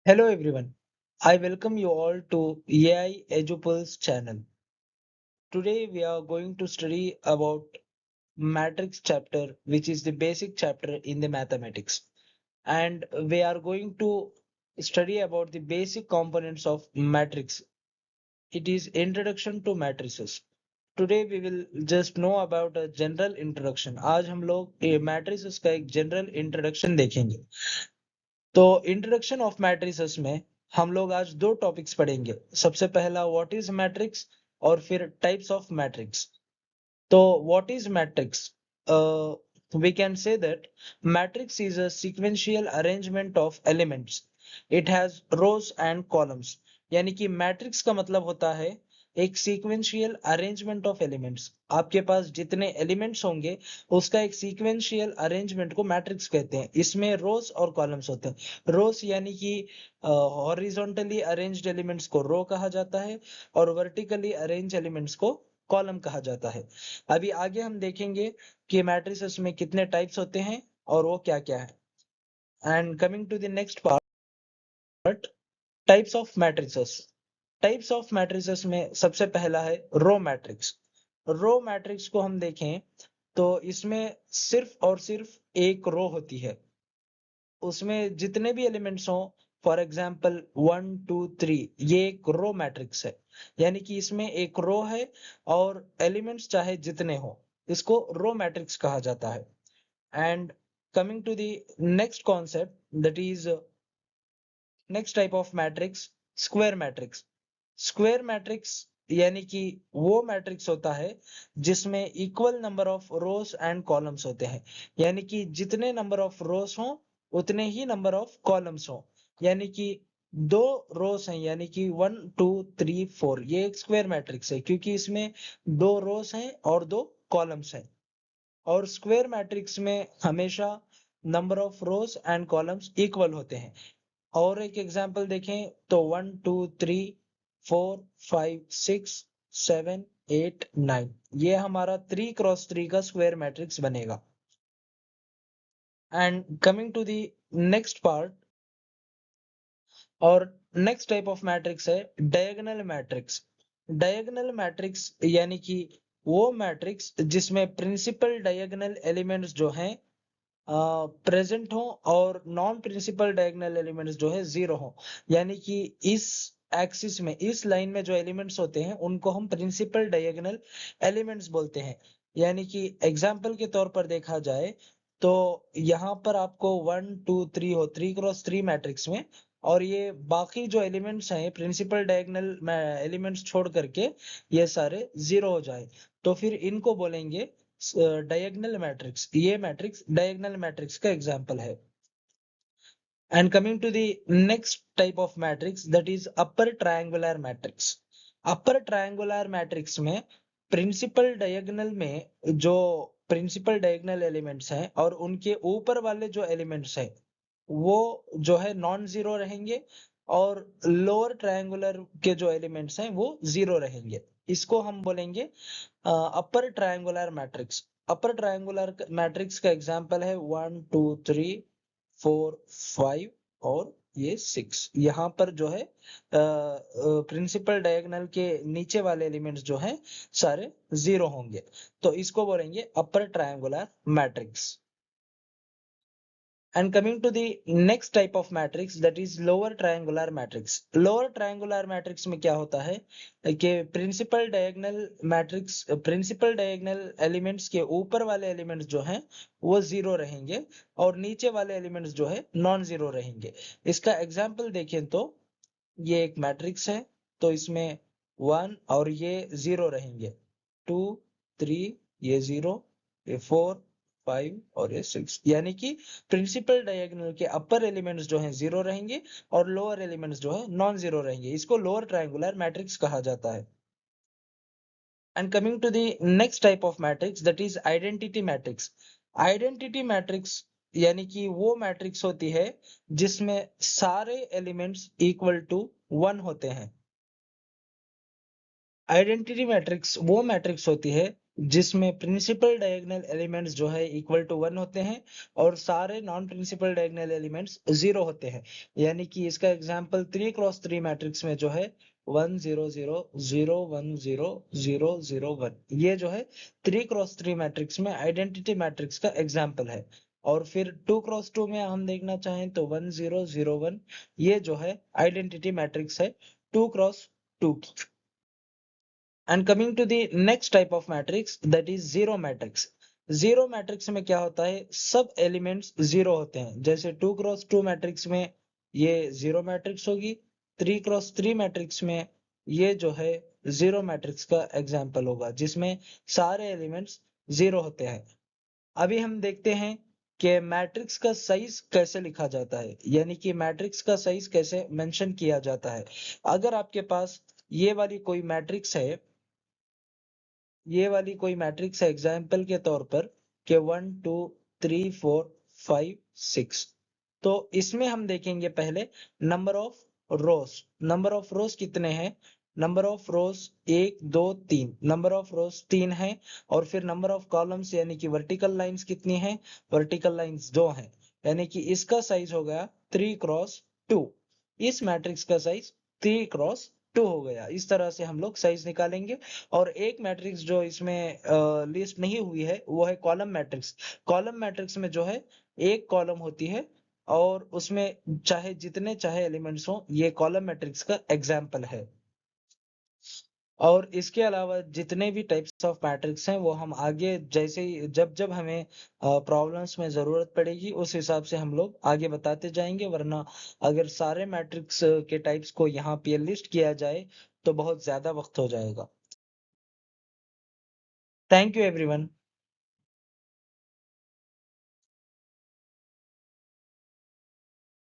Hello everyone. I welcome you all to AI EduPulse channel. Today we are going to study about matrix chapter, which is the basic chapter in the mathematics. And we are going to study about the basic components of matrix. It is introduction to matrices. Today we will just know about a general introduction. आज हम लोग matrices का एक general introduction देखेंगे. तो introduction of matrices में हम लोग आज दो टॉपिक्स पढ़ेंगे. सबसे पहला व्हाट इज मैट्रिक्स और फिर टाइप्स ऑफ मैट्रिक्स. तो what is matrix? We can say that matrix is a sequential arrangement of elements. It has rows and columns. यानी कि मैट्रिक्स का मतलब होता है एक सीक्वेंशियल अरेंजमेंट ऑफ एलिमेंट्स. आपके पास जितने एलिमेंट्स होंगे उसका एक सीक्वेंशियल अरेंजमेंट को मैट्रिक्स कहते हैं. इसमें रोज और कॉलम्स होते हैं. रोज यानी कि हॉरिजॉन्टली अरेंज्ड एलिमेंट्स को रो कहा जाता है और वर्टिकली अरेंज एलिमेंट्स को कॉलम कहा जाता है. अभी आगे हम देखेंगे कि मैट्रिसेस में कितने टाइप्स होते हैं और वो क्या क्या है. And coming to the next part, types of matrices. Types of matrices में सबसे पहला है रो मैट्रिक्स. रो मैट्रिक्स को हम देखें तो इसमें सिर्फ और सिर्फ एक रो होती है. उसमें जितने भी एलिमेंट्स हों, फॉर एग्जाम्पल 1 2 3, ये एक रो मैट्रिक्स है. यानी कि इसमें एक रो है और एलिमेंट्स चाहे जितने हो, इसको रो मैट्रिक्स कहा जाता है. And coming to the next concept, that is next type of matrix, square matrix. Square matrix यानी कि वो मैट्रिक्स होता है जिसमें equal number of rows and columns होते हैं. यानी कि जितने नंबर ऑफ रोज हों उतने ही नंबर ऑफ कॉलम्स हों. यानी कि दो रोज हैं, यानी कि 1 2 3 4, ये एक स्क्वायर मैट्रिक्स है क्योंकि इसमें दो रोज हैं और दो कॉलम्स हैं. और स्क्वायर मैट्रिक्स में हमेशा number of rows and columns equal होते हैं. और एक एग्जांपल देखें तो 1 2 3 4 5 6 7 8 9, ये हमारा 3 क्रॉस 3 का स्क्वायर मैट्रिक्स बनेगा. And coming to the next part, और नेक्स्ट टाइप ऑफ मैट्रिक्स है डायगोनल मैट्रिक्स. डायगोनल मैट्रिक्स यानी कि वो मैट्रिक्स जिसमें प्रिंसिपल डायगोनल एलिमेंट्स जो हैं प्रेजेंट हो और नॉन प्रिंसिपल डायगोनल एलिमेंट्स जो है जीरो हो. यानी कि इस एक्सिस में, इस लाइन में जो एलिमेंट्स होते हैं उनको हम प्रिंसिपल डायगोनल एलिमेंट्स बोलते हैं. यानी कि एग्जांपल के तौर पर देखा जाए तो यहाँ पर आपको 1 2 3 हो, 3 क्रॉस 3 मैट्रिक्स में, और ये बाकी जो एलिमेंट्स हैं प्रिंसिपल डायगोनल एलिमेंट्स छोड़ करके ये सारे जीरो हो जाए तो फिर इनको बोलेंगे डायगोनल मैट्रिक्स. ये मैट्रिक्स डायगोनल मैट्रिक्स का एग्जांपल है. And coming to the next type of matrix, that is upper triangular matrix. Upper triangular matrix में प्रिंसिपल डायगोनल में जो प्रिंसिपल डायगोनल एलिमेंट्स हैं और उनके ऊपर वाले जो एलिमेंट्स हैं वो जो है नॉन जीरो रहेंगे और लोअर ट्रायंगुलर के जो एलिमेंट्स हैं वो जीरो रहेंगे. इसको हम बोलेंगे अपर triangular matrix. Upper triangular matrix का एग्जांपल है 1 2 3 4 5 और ये 6. यहाँ पर जो है प्रिंसिपल डायगोनल के नीचे वाले एलिमेंट्स जो हैं सारे जीरो होंगे, तो इसको बोलेंगे अपर triangular matrix. And coming to the next type of matrix, that is lower triangular matrix. Lower triangular matrix में क्या होता है कि principal diagonal matrix, principal diagonal elements के ऊपर वाले एलिमेंट्स जो हैं वो जीरो रहेंगे और नीचे वाले एलिमेंट्स जो है नॉन जीरो रहेंगे. इसका एग्जांपल देखें तो ये एक मैट्रिक्स है, तो इसमें 1 और ये जीरो रहेंगे, 2 3 ये जीरो, ये 4 5 और ये 6. यानी कि प्रिंसिपल डायगोनल के अपर एलिमेंट्स जो हैं जीरो रहेंगे और लोअर एलिमेंट्स जो है नॉन जीरो रहेंगे. इसको लोअर ट्रायंगुलर मैट्रिक्स कहा जाता है. And coming to the next type of matrix, that is identity matrix. Identity matrix यानी कि वो मैट्रिक्स होती है जिसमें सारे एलिमेंट्स इक्वल टू 1 होते हैं. आइडेंटिटी मैट्रिक्स वो मैट्रिक्स होती है जिसमें प्रिंसिपल डायगोनल एलिमेंट्स जो है इक्वल टू 1 होते हैं और सारे नॉन प्रिंसिपल डायगोनल एलिमेंट्स 0 होते हैं। यानी कि इसका एग्जांपल 3x3 मैट्रिक्स में जो है 1 0 0 0 1 0 0 0 1 ये जो है 3x3 मैट्रिक्स में आइडेंटिटी मैट्रिक्स का एग्जांपल है। और फिर 2x2 में हम देखना चाहें तो 1 0 0 1 ये जो है आइडेंटिटी मैट्रिक्स है 2x2 की। And coming to the next type of matrix, that is zero matrix. Zero matrix में क्या होता है, सब एलिमेंट्स जीरो होते हैं। जैसे 2x2 मैट्रिक्स में ये जीरो मैट्रिक्स होगी, 3x3 मैट्रिक्स में ये जो है जीरो मैट्रिक्स का एग्जाम्पल होगा, जिसमें सारे एलिमेंट्स जीरो होते हैं। अभी हम देखते हैं कि मैट्रिक्स का साइज कैसे लिखा जाता है, यानी कि मैट्रिक्स का साइज कैसे मेंशन किया जाता है। अगर आपके पास ये वाली कोई मैट्रिक्स है, ये वाली कोई मैट्रिक्स है एग्जाम्पल के तौर पर कि 1 2 3 4 5 6, तो इसमें हम देखेंगे पहले number of rose. Number of रोज कितने हैं, number of rose 1 2 3, number of रोज 3 है। और फिर नंबर ऑफ कॉलम्स यानी कि वर्टिकल लाइंस कितनी है, वर्टिकल लाइंस 2 है, यानी कि इसका साइज हो गया 3x2। इस मैट्रिक्स का साइज 3x2 हो गया। इस तरह से हम लोग साइज निकालेंगे। और एक मैट्रिक्स जो इसमें लिस्ट नहीं हुई है वो है कॉलम मैट्रिक्स। कॉलम मैट्रिक्स में जो है एक कॉलम होती है और उसमें चाहे जितने चाहे एलिमेंट्स हो, ये कॉलम मैट्रिक्स का एग्जाम्पल है। और इसके अलावा जितने भी टाइप्स ऑफ मैट्रिक्स हैं वो हम आगे जैसे ही जब जब हमें प्रॉब्लम्स में जरूरत पड़ेगी उस हिसाब से हम लोग आगे बताते जाएंगे। वरना अगर सारे मैट्रिक्स के टाइप्स को यहाँ पे लिस्ट किया जाए तो बहुत ज्यादा वक्त हो जाएगा। Thank you everyone.